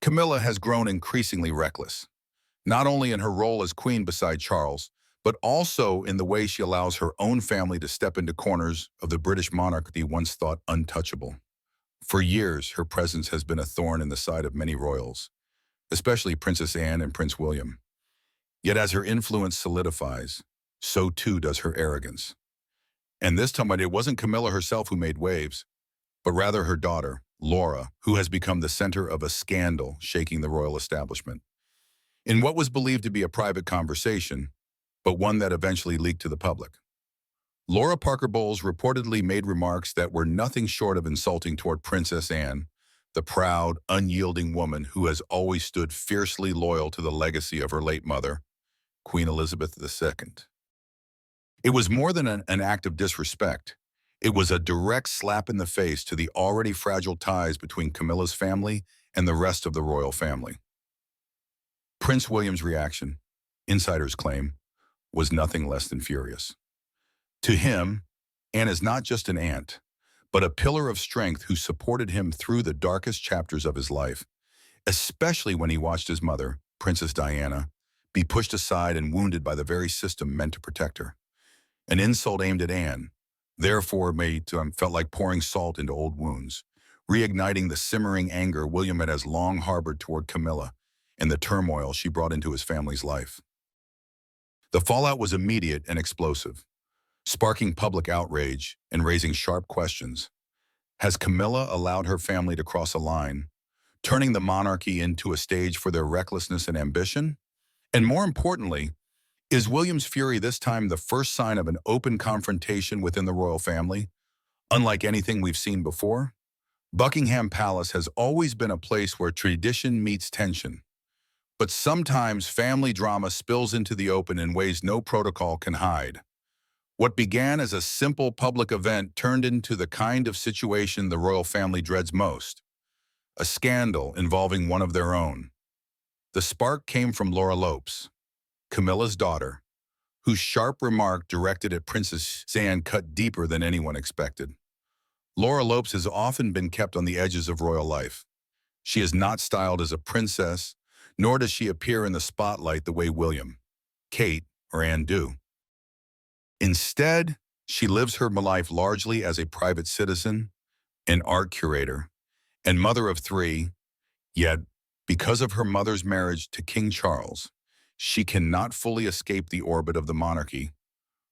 Camilla has grown increasingly reckless, not only in her role as queen beside Charles, but also in the way she allows her own family to step into corners of the British monarchy once thought untouchable. For years, her presence has been a thorn in the side of many royals, especially Princess Anne and Prince William. Yet as her influence solidifies, so too does her arrogance. And this time it wasn't Camilla herself who made waves, but rather her daughter, Laura, who has become the center of a scandal shaking the royal establishment. In what was believed to be a private conversation, but one that eventually leaked to the public. Laura Parker Bowles reportedly made remarks that were nothing short of insulting toward Princess Anne, the proud, unyielding woman who has always stood fiercely loyal to the legacy of her late mother, Queen Elizabeth II. It was more than an act of disrespect. It was a direct slap in the face to the already fragile ties between Camilla's family and the rest of the royal family. Prince William's reaction, insiders claim, was nothing less than furious. To him, Anne is not just an aunt, but a pillar of strength who supported him through the darkest chapters of his life, especially when he watched his mother, Princess Diana, be pushed aside and wounded by the very system meant to protect her. An insult aimed at Anne, therefore felt like pouring salt into old wounds, reigniting the simmering anger William had long harbored toward Camilla and the turmoil she brought into his family's life. The fallout was immediate and explosive, sparking public outrage and raising sharp questions. Has Camilla allowed her family to cross a line, turning the monarchy into a stage for their recklessness and ambition? And more importantly, is William's fury this time the first sign of an open confrontation within the royal family, unlike anything we've seen before? Buckingham Palace has always been a place where tradition meets tension, but sometimes family drama spills into the open in ways no protocol can hide. What began as a simple public event turned into the kind of situation the royal family dreads most, a scandal involving one of their own. The spark came from Laura Lopes, Camilla's daughter, whose sharp remark directed at Princess Anne cut deeper than anyone expected. Laura Lopes has often been kept on the edges of royal life. She is not styled as a princess, nor does she appear in the spotlight the way William, Kate, or Anne do. Instead, she lives her life largely as a private citizen, an art curator, and mother of three, yet, because of her mother's marriage to King Charles, she cannot fully escape the orbit of the monarchy.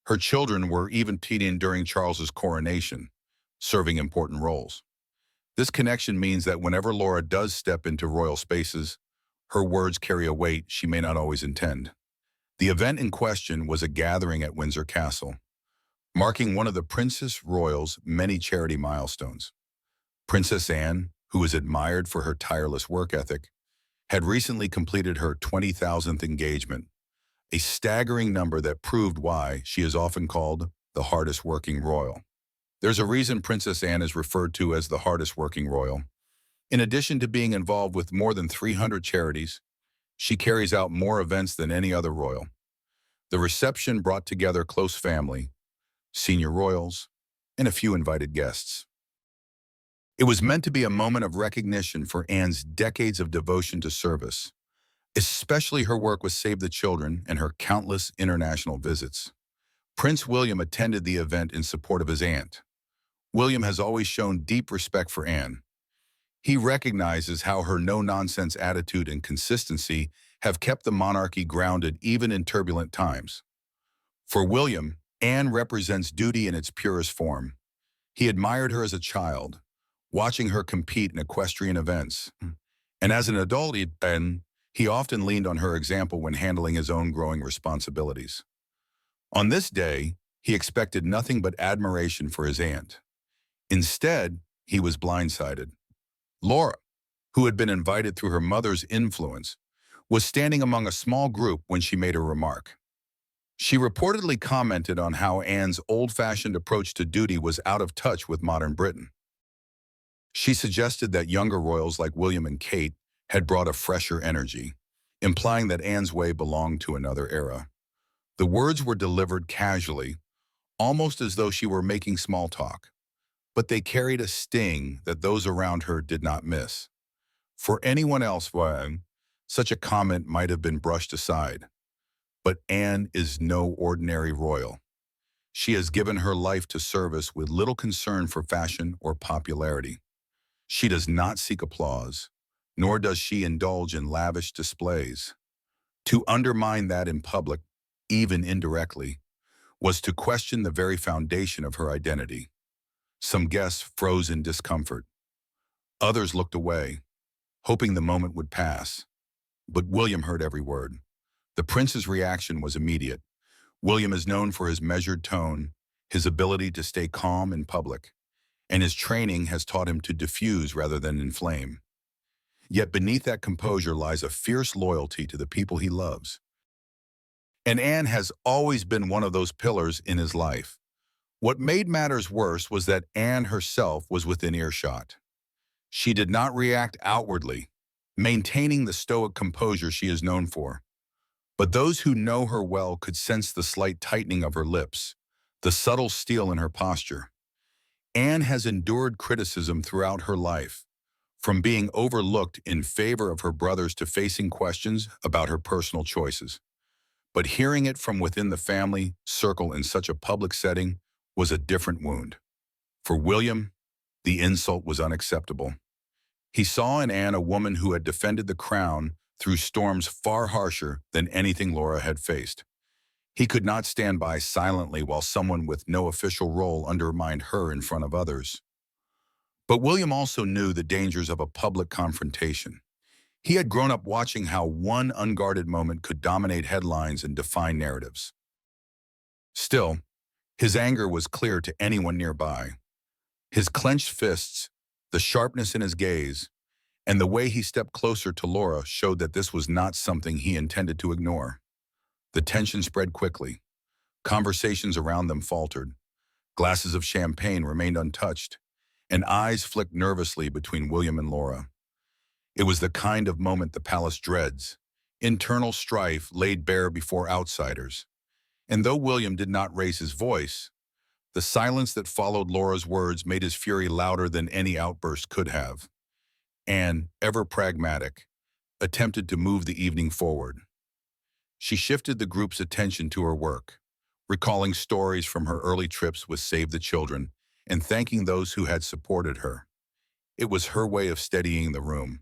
Her children were even teething during Charles's coronation, serving important roles. This connection means that whenever Laura does step into royal spaces, her words carry a weight she may not always intend. The event in question was a gathering at Windsor Castle, marking one of the Princess Royal's many charity milestones. Princess Anne, who is admired for her tireless work ethic, had recently completed her 20,000th engagement, a staggering number that proved why she is often called the hardest working royal. There's a reason Princess Anne is referred to as the hardest working royal. In addition to being involved with more than 300 charities, she carries out more events than any other royal. The reception brought together close family, senior royals, and a few invited guests. It was meant to be a moment of recognition for Anne's decades of devotion to service, especially her work with Save the Children and her countless international visits. Prince William attended the event in support of his aunt. William has always shown deep respect for Anne. He recognizes how her no-nonsense attitude and consistency have kept the monarchy grounded even in turbulent times. For William, Anne represents duty in its purest form. He admired her as a child, watching her compete in equestrian events. And as an adult, he often leaned on her example when handling his own growing responsibilities. On this day, he expected nothing but admiration for his aunt. Instead, he was blindsided. Laura, who had been invited through her mother's influence, was standing among a small group when she made a remark. She reportedly commented on how Anne's old-fashioned approach to duty was out of touch with modern Britain. She suggested that younger royals like William and Kate had brought a fresher energy, implying that Anne's way belonged to another era. The words were delivered casually, almost as though she were making small talk, but they carried a sting that those around her did not miss. For anyone else, well, such a comment might have been brushed aside. But Anne is no ordinary royal. She has given her life to service with little concern for fashion or popularity. She does not seek applause, nor does she indulge in lavish displays. To undermine that in public, even indirectly, was to question the very foundation of her identity. Some guests froze in discomfort. Others looked away, hoping the moment would pass. But William heard every word. The prince's reaction was immediate. William is known for his measured tone, his ability to stay calm in public, and his training has taught him to diffuse rather than inflame. Yet beneath that composure lies a fierce loyalty to the people he loves. And Anne has always been one of those pillars in his life. What made matters worse was that Anne herself was within earshot. She did not react outwardly, maintaining the stoic composure she is known for. But those who know her well could sense the slight tightening of her lips, the subtle steel in her posture. Anne has endured criticism throughout her life, from being overlooked in favor of her brothers to facing questions about her personal choices. But hearing it from within the family circle in such a public setting was a different wound. For William, the insult was unacceptable. He saw in Anne a woman who had defended the crown through storms far harsher than anything Laura had faced. He could not stand by silently while someone with no official role undermined her in front of others. But William also knew the dangers of a public confrontation. He had grown up watching how one unguarded moment could dominate headlines and define narratives. Still, his anger was clear to anyone nearby. His clenched fists, the sharpness in his gaze, and the way he stepped closer to Laura showed that this was not something he intended to ignore. The tension spread quickly. Conversations around them faltered. Glasses of champagne remained untouched, and eyes flicked nervously between William and Laura. It was the kind of moment the palace dreads, internal strife laid bare before outsiders. And though William did not raise his voice, the silence that followed Laura's words made his fury louder than any outburst could have. Anne, ever pragmatic, attempted to move the evening forward. She shifted the group's attention to her work, recalling stories from her early trips with Save the Children and thanking those who had supported her. It was her way of steadying the room,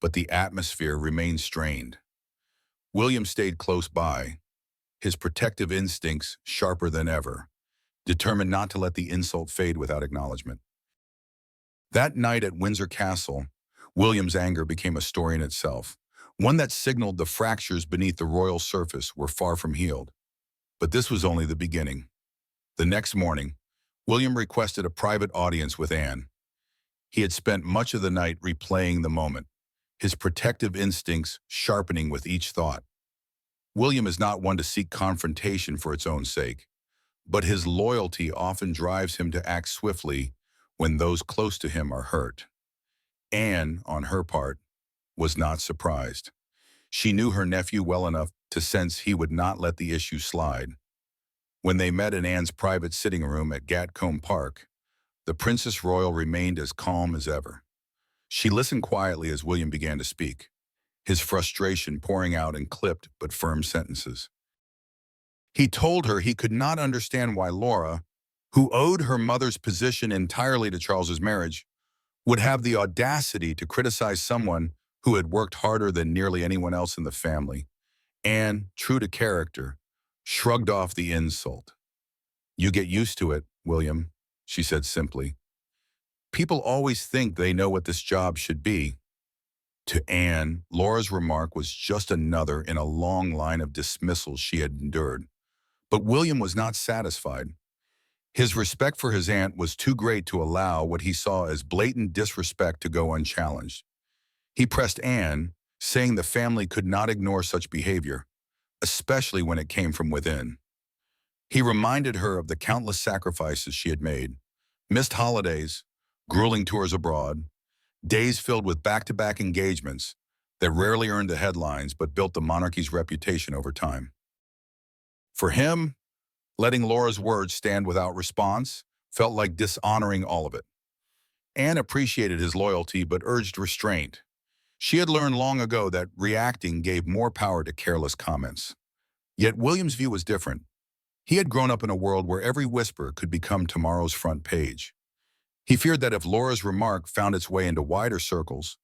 but the atmosphere remained strained. William stayed close by, his protective instincts sharper than ever, determined not to let the insult fade without acknowledgement. That night at Windsor Castle, William's anger became a story in itself, one that signaled the fractures beneath the royal surface were far from healed. But this was only the beginning. The next morning, William requested a private audience with Anne. He had spent much of the night replaying the moment, his protective instincts sharpening with each thought. William is not one to seek confrontation for its own sake, but his loyalty often drives him to act swiftly when those close to him are hurt. Anne, on her part, was not surprised. She knew her nephew well enough to sense he would not let the issue slide. When they met in Anne's private sitting room at Gatcombe Park, the Princess Royal remained as calm as ever. She listened quietly as William began to speak, his frustration pouring out in clipped but firm sentences. He told her he could not understand why Laura, who owed her mother's position entirely to Charles's marriage, would have the audacity to criticize someone who had worked harder than nearly anyone else in the family. Anne, true to character, shrugged off the insult. "You get used to it, William," she said simply. "People always think they know what this job should be." To Anne, Laura's remark was just another in a long line of dismissals she had endured. But William was not satisfied. His respect for his aunt was too great to allow what he saw as blatant disrespect to go unchallenged. He pressed Anne, saying the family could not ignore such behavior, especially when it came from within. He reminded her of the countless sacrifices she had made, missed holidays, grueling tours abroad, days filled with back-to-back engagements that rarely earned the headlines but built the monarchy's reputation over time. For him, letting Laura's words stand without response felt like dishonoring all of it. Anne appreciated his loyalty but urged restraint. She had learned long ago that reacting gave more power to careless comments. Yet William's view was different. He had grown up in a world where every whisper could become tomorrow's front page. He feared that if Laura's remark found its way into wider circles,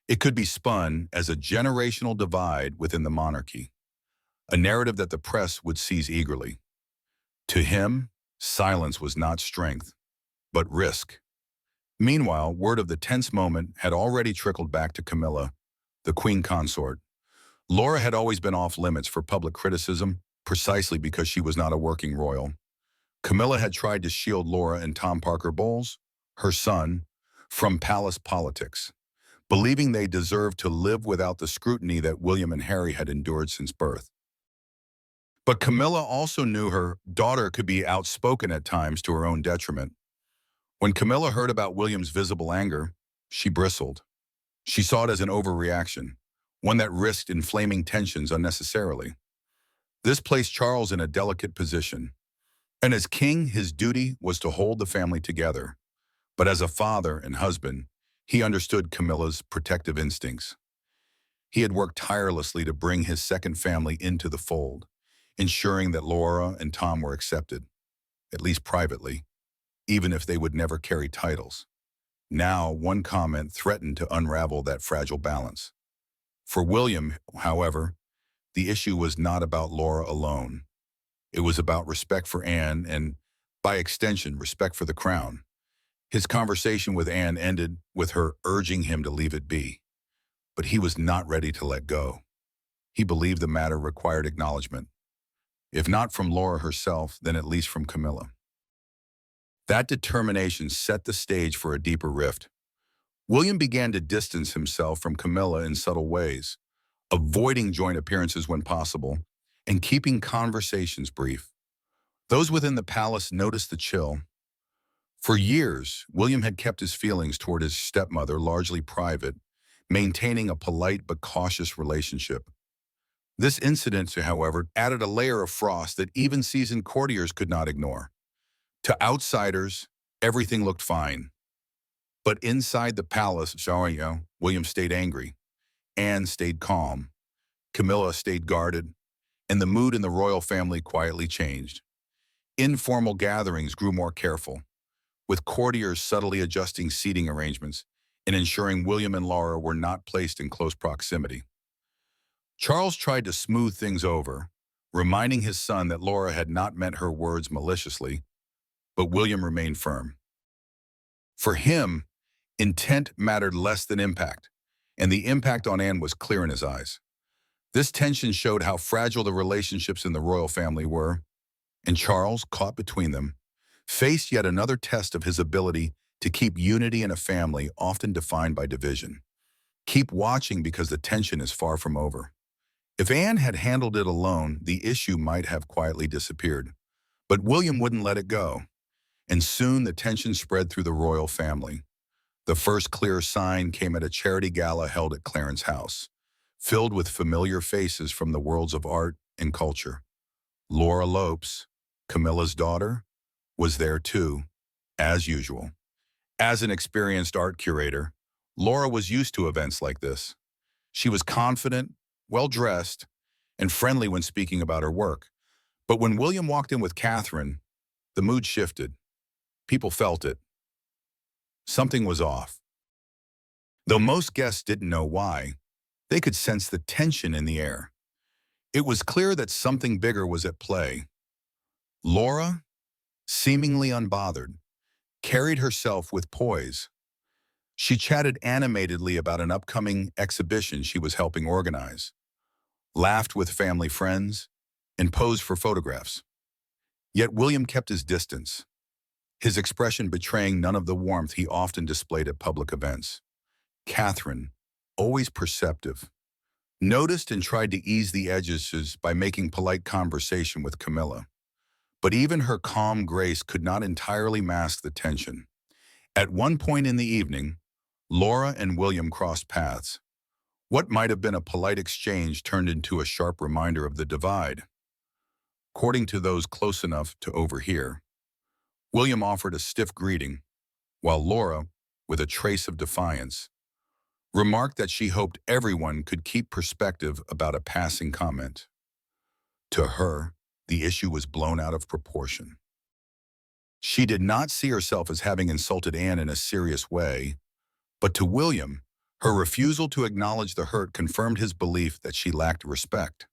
it could be spun as a generational divide within the monarchy, a narrative that the press would seize eagerly. To him, silence was not strength, but risk. Meanwhile, word of the tense moment had already trickled back to Camilla, the queen consort. Laura had always been off limits for public criticism, precisely because she was not a working royal. Camilla had tried to shield Laura and Tom Parker Bowles, her son, from palace politics, believing they deserved to live without the scrutiny that William and Harry had endured since birth. But Camilla also knew her daughter could be outspoken at times to her own detriment. When Camilla heard about William's visible anger, she bristled. She saw it as an overreaction, one that risked inflaming tensions unnecessarily. This placed Charles in a delicate position, and as king, his duty was to hold the family together. But as a father and husband, he understood Camilla's protective instincts. He had worked tirelessly to bring his second family into the fold, ensuring that Laura and Tom were accepted, at least privately, even if they would never carry titles. Now, one comment threatened to unravel that fragile balance. For William, however, the issue was not about Laura alone. It was about respect for Anne and, by extension, respect for the crown. His conversation with Anne ended with her urging him to leave it be. But he was not ready to let go. He believed the matter required acknowledgement. If not from Laura herself, then at least from Camilla. That determination set the stage for a deeper rift. William began to distance himself from Camilla in subtle ways, avoiding joint appearances when possible, and keeping conversations brief. Those within the palace noticed the chill. For years, William had kept his feelings toward his stepmother largely private, maintaining a polite but cautious relationship. This incident, however, added a layer of frost that even seasoned courtiers could not ignore. To outsiders, everything looked fine. But inside the palace, William stayed angry. Anne stayed calm. Camilla stayed guarded. And the mood in the royal family quietly changed. Informal gatherings grew more careful, with courtiers subtly adjusting seating arrangements and ensuring William and Laura were not placed in close proximity. Charles tried to smooth things over, reminding his son that Laura had not meant her words maliciously, but William remained firm. For him, intent mattered less than impact, and the impact on Anne was clear in his eyes. This tension showed how fragile the relationships in the royal family were, and Charles, caught between them, faced yet another test of his ability to keep unity in a family often defined by division. Keep watching because the tension is far from over. If Anne had handled it alone, the issue might have quietly disappeared. But William wouldn't let it go, and soon the tension spread through the royal family. The first clear sign came at a charity gala held at Clarence House, filled with familiar faces from the worlds of art and culture. Laura Lopes, Camilla's daughter, was there too, as usual. As an experienced art curator, Laura was used to events like this. She was confident, well-dressed, and friendly when speaking about her work. But when William walked in with Catherine, the mood shifted. People felt it. Something was off. Though most guests didn't know why, they could sense the tension in the air. It was clear that something bigger was at play. Laura, seemingly unbothered, carried herself with poise. She chatted animatedly about an upcoming exhibition she was helping organize, laughed with family friends, and posed for photographs. Yet William kept his distance, his expression betraying none of the warmth he often displayed at public events. Catherine, always perceptive, noticed and tried to ease the edges by making polite conversation with Camilla. But even her calm grace could not entirely mask the tension. At one point in the evening, Laura and William crossed paths. What might have been a polite exchange turned into a sharp reminder of the divide. According to those close enough to overhear, William offered a stiff greeting, while Laura, with a trace of defiance, remarked that she hoped everyone could keep perspective about a passing comment. To her, the issue was blown out of proportion. She did not see herself as having insulted Anne in a serious way, but to William, her refusal to acknowledge the hurt confirmed his belief that she lacked respect.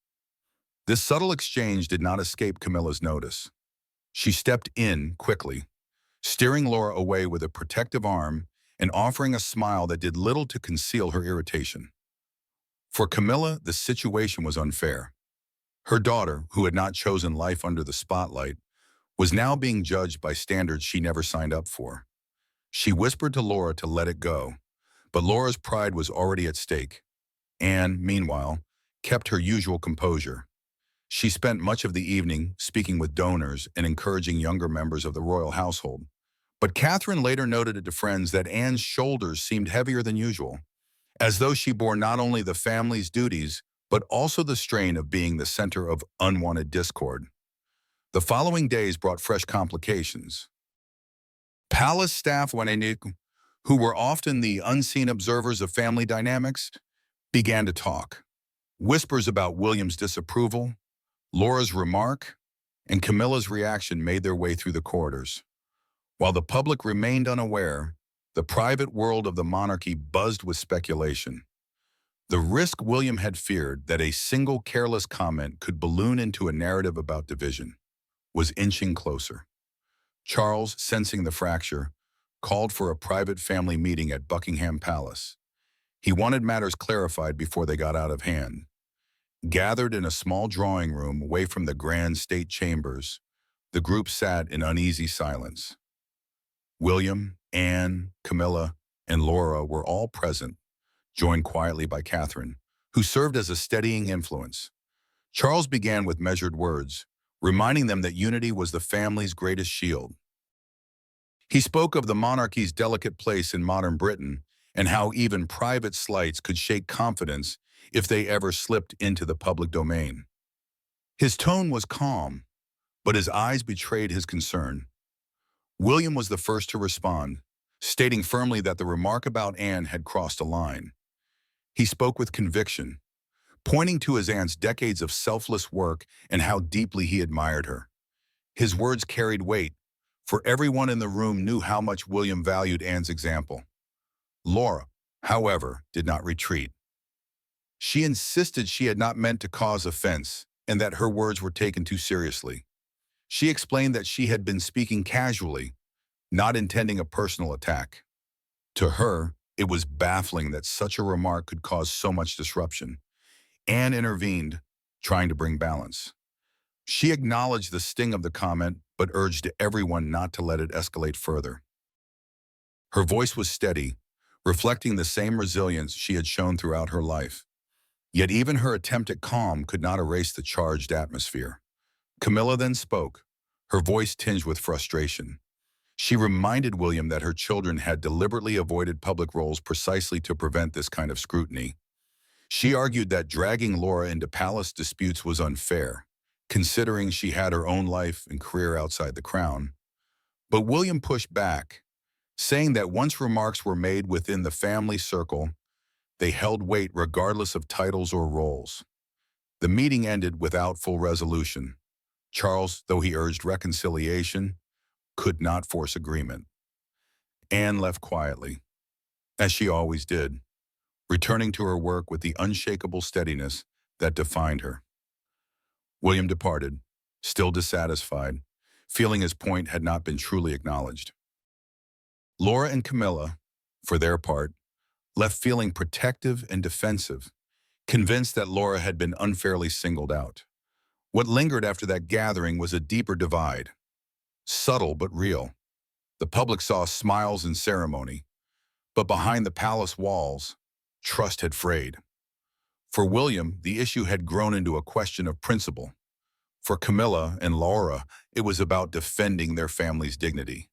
This subtle exchange did not escape Camilla's notice. She stepped in quickly, steering Laura away with a protective arm and offering a smile that did little to conceal her irritation. For Camilla, the situation was unfair. Her daughter, who had not chosen life under the spotlight, was now being judged by standards she never signed up for. She whispered to Laura to let it go, but Laura's pride was already at stake. Anne, meanwhile, kept her usual composure. She spent much of the evening speaking with donors and encouraging younger members of the royal household. But Catherine later noted to friends that Anne's shoulders seemed heavier than usual, as though she bore not only the family's duties, but also the strain of being the center of unwanted discord. The following days brought fresh complications. Palace staff, who were often the unseen observers of family dynamics, began to talk. Whispers about William's disapproval, Laura's remark, and Camilla's reaction made their way through the corridors. While the public remained unaware, the private world of the monarchy buzzed with speculation. The risk William had feared, that a single careless comment could balloon into a narrative about division, was inching closer. Charles, sensing the fracture, called for a private family meeting at Buckingham Palace. He wanted matters clarified before they got out of hand. Gathered in a small drawing room away from the grand state chambers, the group sat in uneasy silence. William, Anne, Camilla, and Laura were all present, joined quietly by Catherine, who served as a steadying influence. Charles began with measured words, reminding them that unity was the family's greatest shield. He spoke of the monarchy's delicate place in modern Britain and how even private slights could shake confidence if they ever slipped into the public domain. His tone was calm, but his eyes betrayed his concern. William was the first to respond, stating firmly that the remark about Anne had crossed a line. He spoke with conviction, pointing to his aunt's decades of selfless work and how deeply he admired her. His words carried weight, for everyone in the room knew how much William valued Anne's example. Laura, however, did not retreat. She insisted she had not meant to cause offense and that her words were taken too seriously. She explained that she had been speaking casually, not intending a personal attack. To her, it was baffling that such a remark could cause so much disruption. Anne intervened, trying to bring balance. She acknowledged the sting of the comment, but urged everyone not to let it escalate further. Her voice was steady, reflecting the same resilience she had shown throughout her life. Yet even her attempt at calm could not erase the charged atmosphere. Camilla then spoke, her voice tinged with frustration. She reminded William that her children had deliberately avoided public roles precisely to prevent this kind of scrutiny. She argued that dragging Laura into palace disputes was unfair, considering she had her own life and career outside the crown. But William pushed back, saying that once remarks were made within the family circle, they held weight regardless of titles or roles. The meeting ended without full resolution. Charles, though he urged reconciliation, could not force agreement. Anne left quietly, as she always did, returning to her work with the unshakable steadiness that defined her. William departed, still dissatisfied, feeling his point had not been truly acknowledged. Laura and Camilla, for their part, left feeling protective and defensive, convinced that Laura had been unfairly singled out. What lingered after that gathering was a deeper divide, subtle but real. The public saw smiles and ceremony, but behind the palace walls, trust had frayed. For William, the issue had grown into a question of principle. For Camilla and Laura, it was about defending their family's dignity.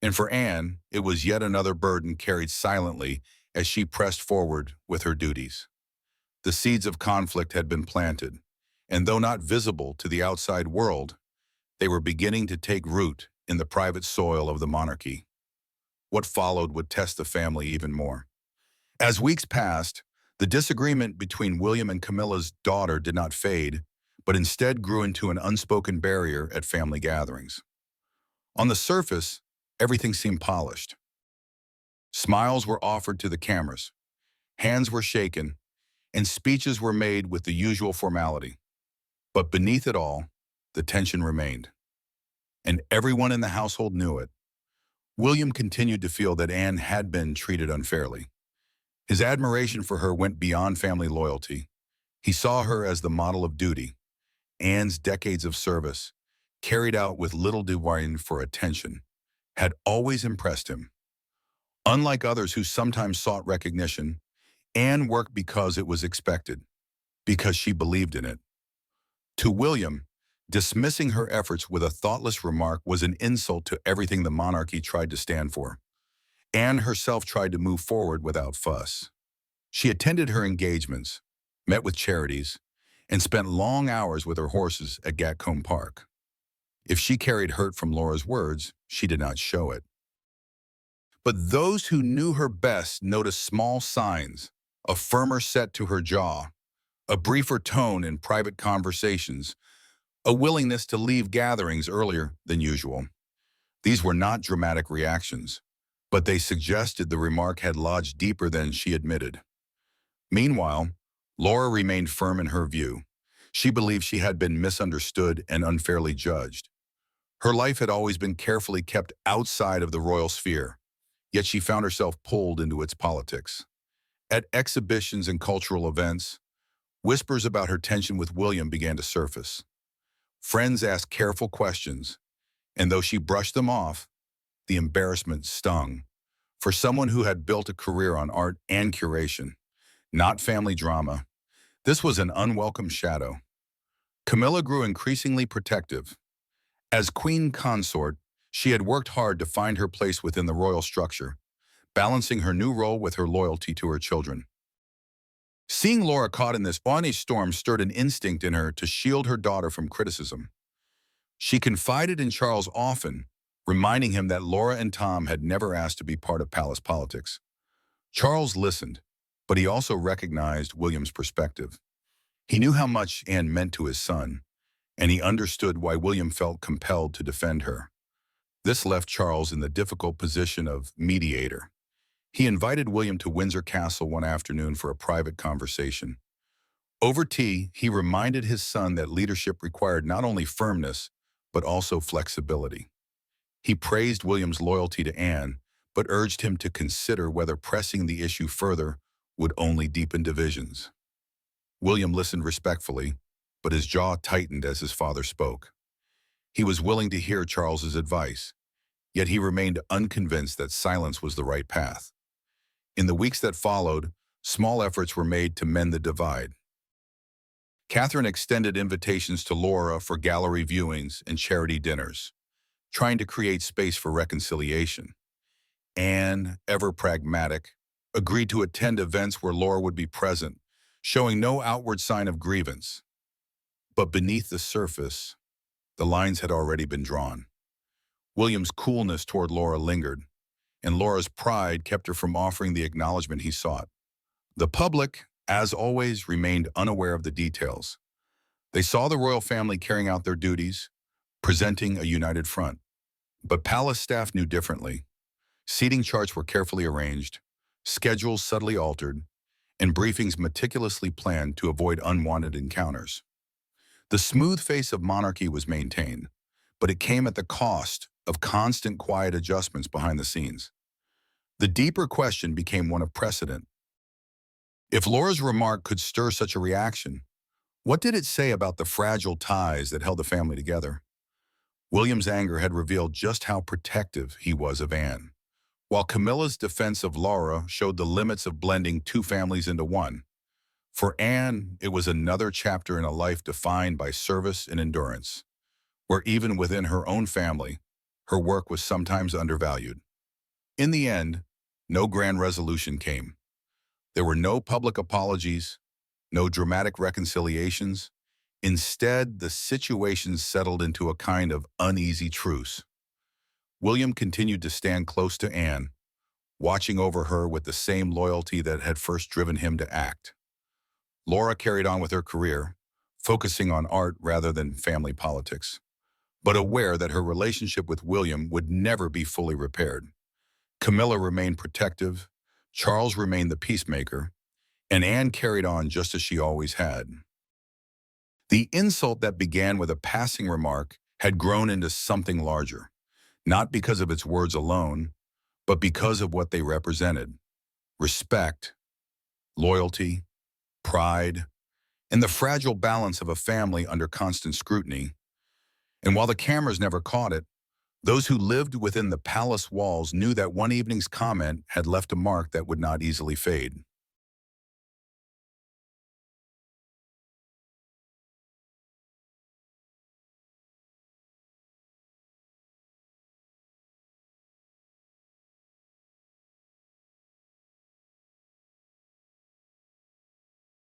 And for Anne, it was yet another burden carried silently as she pressed forward with her duties. The seeds of conflict had been planted, and though not visible to the outside world, they were beginning to take root in the private soil of the monarchy. What followed would test the family even more. As weeks passed, the disagreement between William and Camilla's daughter did not fade, but instead grew into an unspoken barrier at family gatherings. On the surface, everything seemed polished. Smiles were offered to the cameras, hands were shaken, and speeches were made with the usual formality. But beneath it all, the tension remained. And everyone in the household knew it. William continued to feel that Anne had been treated unfairly. His admiration for her went beyond family loyalty. He saw her as the model of duty. Anne's decades of service, carried out with little denying for attention, had always impressed him. Unlike others who sometimes sought recognition, Anne worked because it was expected, because she believed in it. To William, dismissing her efforts with a thoughtless remark was an insult to everything the monarchy tried to stand for. Anne herself tried to move forward without fuss. She attended her engagements, met with charities, and spent long hours with her horses at Gatcombe Park. If she carried hurt from Laura's words, she did not show it. But those who knew her best noticed small signs: a firmer set to her jaw, a briefer tone in private conversations, a willingness to leave gatherings earlier than usual. These were not dramatic reactions, but they suggested the remark had lodged deeper than she admitted. Meanwhile, Laura remained firm in her view. She believed she had been misunderstood and unfairly judged. Her life had always been carefully kept outside of the royal sphere, yet she found herself pulled into its politics. At exhibitions and cultural events, whispers about her tension with William began to surface. Friends asked careful questions, and though she brushed them off, the embarrassment stung. For someone who had built a career on art and curation, not family drama, this was an unwelcome shadow. Camilla grew increasingly protective. As queen consort, she had worked hard to find her place within the royal structure, balancing her new role with her loyalty to her children. Seeing Laura caught in this honest storm stirred an instinct in her to shield her daughter from criticism. She confided in Charles often, reminding him that Laura and Tom had never asked to be part of palace politics. Charles listened, but he also recognized William's perspective. He knew how much Anne meant to his son, and he understood why William felt compelled to defend her. This left Charles in the difficult position of mediator. He invited William to Windsor Castle one afternoon for a private conversation. Over tea, he reminded his son that leadership required not only firmness, but also flexibility. He praised William's loyalty to Anne, but urged him to consider whether pressing the issue further would only deepen divisions. William listened respectfully, but his jaw tightened as his father spoke. He was willing to hear Charles's advice, yet he remained unconvinced that silence was the right path. In the weeks that followed, small efforts were made to mend the divide. Catherine extended invitations to Laura for gallery viewings and charity dinners, trying to create space for reconciliation. Anne, ever pragmatic, agreed to attend events where Laura would be present, showing no outward sign of grievance. But beneath the surface, the lines had already been drawn. William's coolness toward Laura lingered, and Laura's pride kept her from offering the acknowledgement he sought. The public, as always, remained unaware of the details. They saw the royal family carrying out their duties, presenting a united front. But palace staff knew differently. Seating charts were carefully arranged, schedules subtly altered, and briefings meticulously planned to avoid unwanted encounters. The smooth face of monarchy was maintained, but it came at the cost of constant quiet adjustments behind the scenes. The deeper question became one of precedent. If Laura's remark could stir such a reaction, what did it say about the fragile ties that held the family together? William's anger had revealed just how protective he was of Anne, while Camilla's defense of Laura showed the limits of blending two families into one. For Anne, it was another chapter in a life defined by service and endurance, where even within her own family, her work was sometimes undervalued. In the end, no grand resolution came. There were no public apologies, no dramatic reconciliations. Instead, the situation settled into a kind of uneasy truce. William continued to stand close to Anne, watching over her with the same loyalty that had first driven him to act. Laura carried on with her career, focusing on art rather than family politics, but aware that her relationship with William would never be fully repaired. Camilla remained protective, Charles remained the peacemaker, and Anne carried on just as she always had. The insult that began with a passing remark had grown into something larger, not because of its words alone, but because of what they represented: respect, loyalty, pride, and the fragile balance of a family under constant scrutiny. And while the cameras never caught it, those who lived within the palace walls knew that one evening's comment had left a mark that would not easily fade.